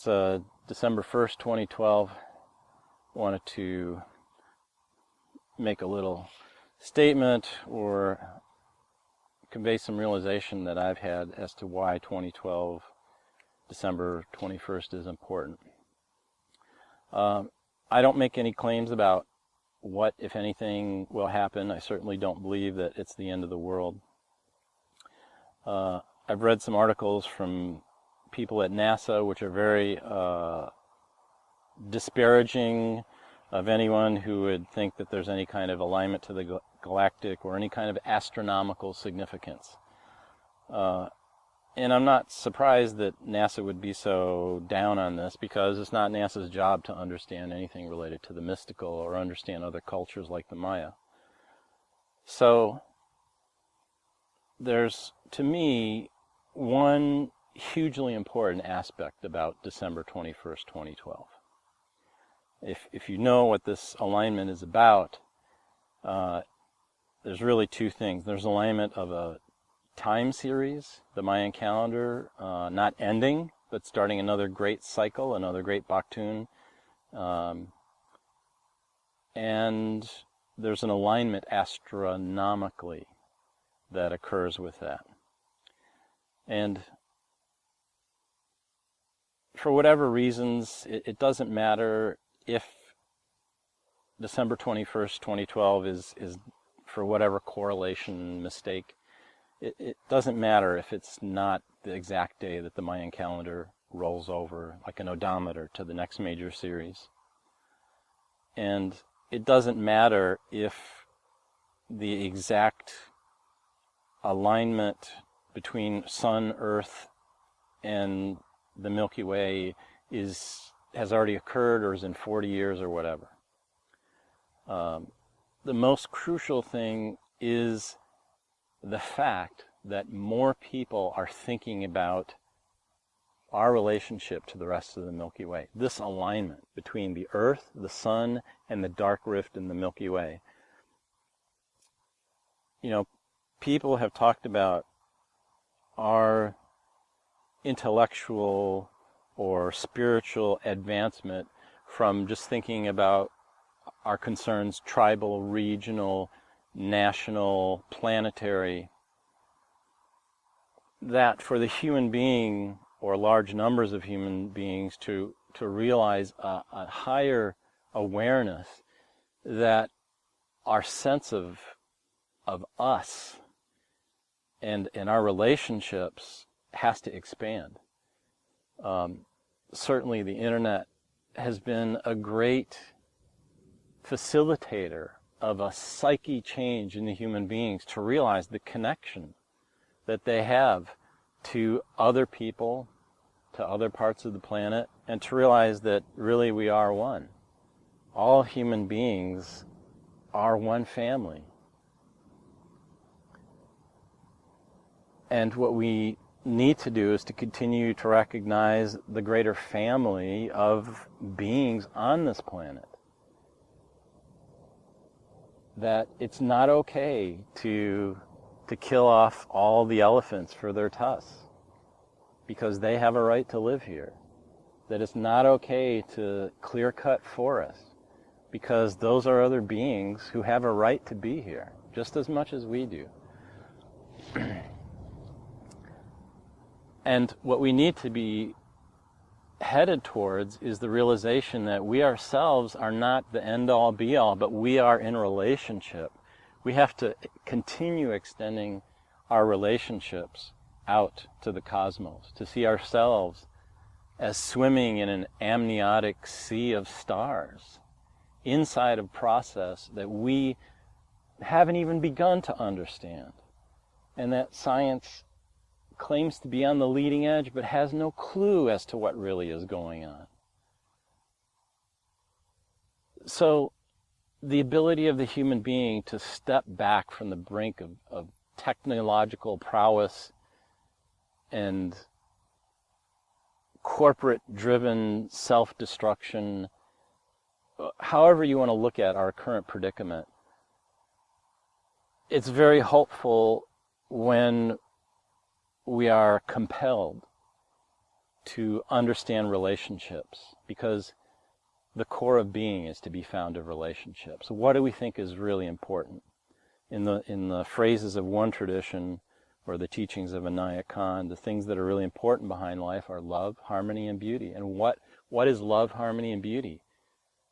It's December 1st, 2012. Wanted to make a little statement or convey some realization that I've had as to why 2012, December 21st is important. I don't make any claims about what, if anything, will happen. I certainly don't believe that it's the end of the world. I've read some articles from people at NASA which are very disparaging of anyone who would think that there's any kind of alignment to the galactic or any kind of astronomical significance. And I'm not surprised that NASA would be so down on this, because it's not NASA's job to understand anything related to the mystical or understand other cultures like the Maya. So there's, to me, one hugely important aspect about December 21st, 2012. If you know what this alignment is about, there's really two things. There's alignment of a time series, the Mayan calendar, not ending, but starting another great cycle, another great Baktun. And there's an alignment astronomically that occurs with that. And for whatever reasons, it doesn't matter if December 21st, 2012 is for whatever correlation mistake. It doesn't matter if it's not the exact day that the Mayan calendar rolls over like an odometer to the next major series. And it doesn't matter if the exact alignment between Sun, Earth, and the Milky Way has already occurred or is in 40 years or whatever. The most crucial thing is the fact that more people are thinking about our relationship to the rest of the Milky Way. This alignment between the Earth, the Sun, and the dark rift in the Milky Way. You know, people have talked about our intellectual or spiritual advancement from just thinking about our concerns tribal, regional, national, planetary, that for the human being or large numbers of human beings to realize a higher awareness that our sense of us and our relationships has to expand. Certainly the internet has been a great facilitator of a psyche change in the human beings to realize the connection that they have to other people, to other parts of the planet, and to realize that really we are one. All human beings are one family. And what we need to do is to continue to recognize the greater family of beings on this planet. That it's not okay to kill off all the elephants for their tusks, because they have a right to live here. That it's not okay to clear-cut forests, because those are other beings who have a right to be here, just as much as we do. And what we need to be headed towards is the realization that we ourselves are not the end-all, be-all, but we are in relationship. We have to continue extending our relationships out to the cosmos, to see ourselves as swimming in an amniotic sea of stars, inside a process that we haven't even begun to understand, and that science claims to be on the leading edge but has no clue as to what really is going on. So the ability of the human being to step back from the brink of technological prowess and corporate-driven self-destruction, however you want to look at our current predicament, it's very hopeful when we are compelled to understand relationships, because the core of being is to be found in relationships. What do we think is really important? In the phrases of one tradition, or the teachings of Anaya Khan, the things that are really important behind life are love, harmony, and beauty. And what is love, harmony, and beauty?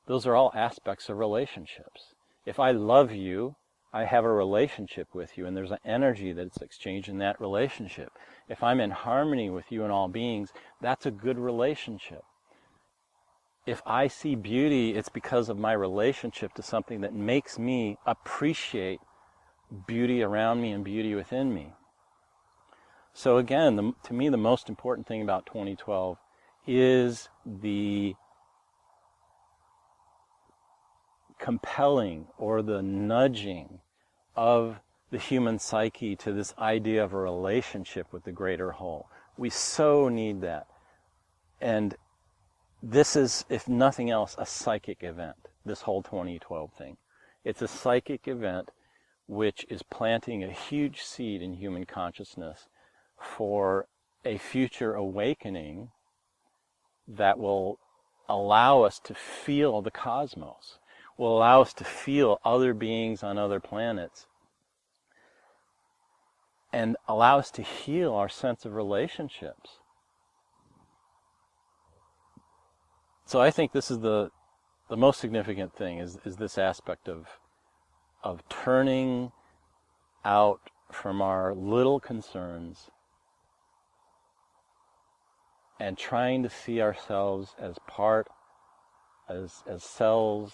Those are all aspects of relationships. If I love you, I have a relationship with you, and there's an energy that's exchanged in that relationship. If I'm in harmony with you and all beings, that's a good relationship. If I see beauty, it's because of my relationship to something that makes me appreciate beauty around me and beauty within me. So again, to me, the most important thing about 2012 is the compelling or the nudging of the human psyche to this idea of a relationship with the greater whole. We so need that. And this is, if nothing else, a psychic event, this whole 2012 thing. It's a psychic event which is planting a huge seed in human consciousness for a future awakening that will allow us to feel the cosmos, will allow us to feel other beings on other planets, and allow us to heal our sense of relationships. So I think this is the most significant thing, is this aspect of turning out from our little concerns and trying to see ourselves as part, as cells,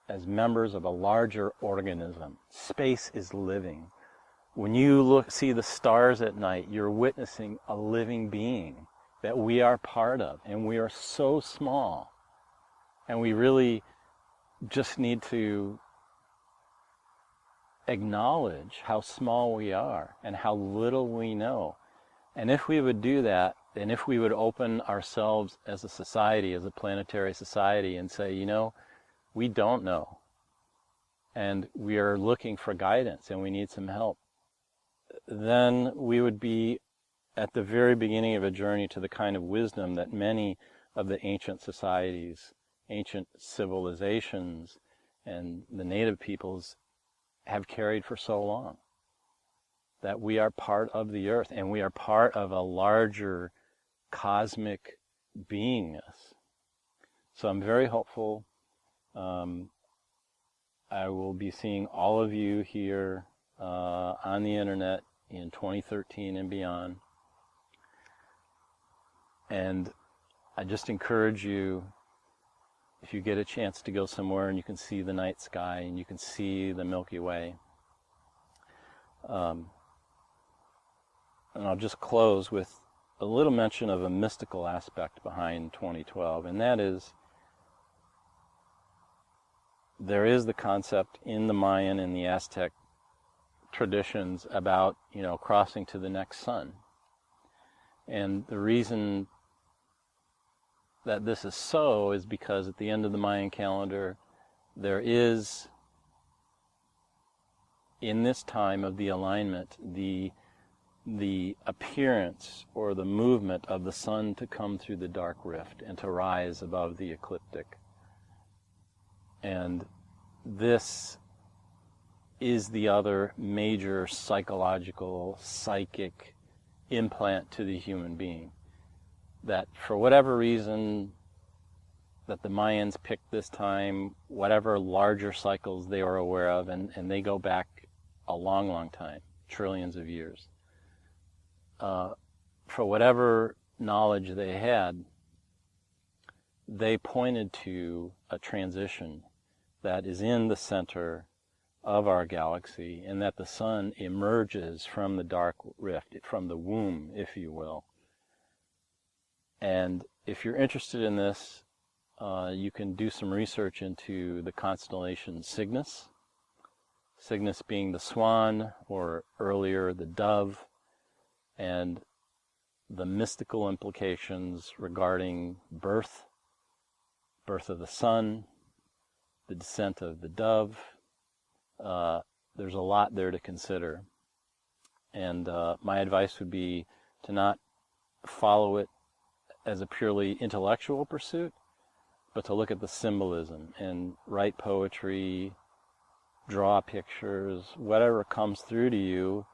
as members of a larger organism. Space is living. When you see the stars at night, you're witnessing a living being that we are part of, and we are so small. And we really just need to acknowledge how small we are and how little we know. And if we would do that, and if we would open ourselves as a society, as a planetary society, and say, you know, we don't know, and we are looking for guidance, and we need some help, then we would be at the very beginning of a journey to the kind of wisdom that many of the ancient societies, ancient civilizations, and the native peoples have carried for so long. That we are part of the earth, and we are part of a larger cosmic beingness. So I'm very hopeful. I will be seeing all of you here on the internet in 2013 and beyond. And I just encourage you, if you get a chance to go somewhere and you can see the night sky and you can see the Milky Way. And I'll just close with a little mention of a mystical aspect behind 2012, and that is, there is the concept in the Mayan and the Aztec traditions about, crossing to the next sun. And the reason that this is so is because at the end of the Mayan calendar, there is, in this time of the alignment, the appearance or the movement of the sun to come through the dark rift and to rise above the ecliptic. And this is the other major psychological, psychic implant to the human being. That for whatever reason that the Mayans picked this time, whatever larger cycles they were aware of, and they go back a long, long time, trillions of years. For whatever knowledge they had, they pointed to a transition that is in the center of our galaxy, and that the sun emerges from the dark rift, from the womb, if you will. And if you're interested in this, you can do some research into the constellation Cygnus. Cygnus being the swan, or earlier the dove, and the mystical implications regarding birth of the sun, the descent of the dove. There's a lot there to consider. And my advice would be to not follow it as a purely intellectual pursuit, but to look at the symbolism and write poetry, draw pictures, whatever comes through to you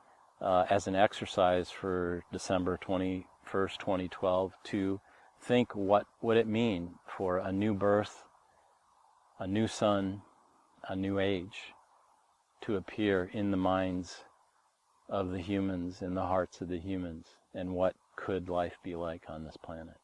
as an exercise for December 21st, 2012, to think what would it mean for a new birth, a new sun, a new age to appear in the minds of the humans, in the hearts of the humans, and what could life be like on this planet.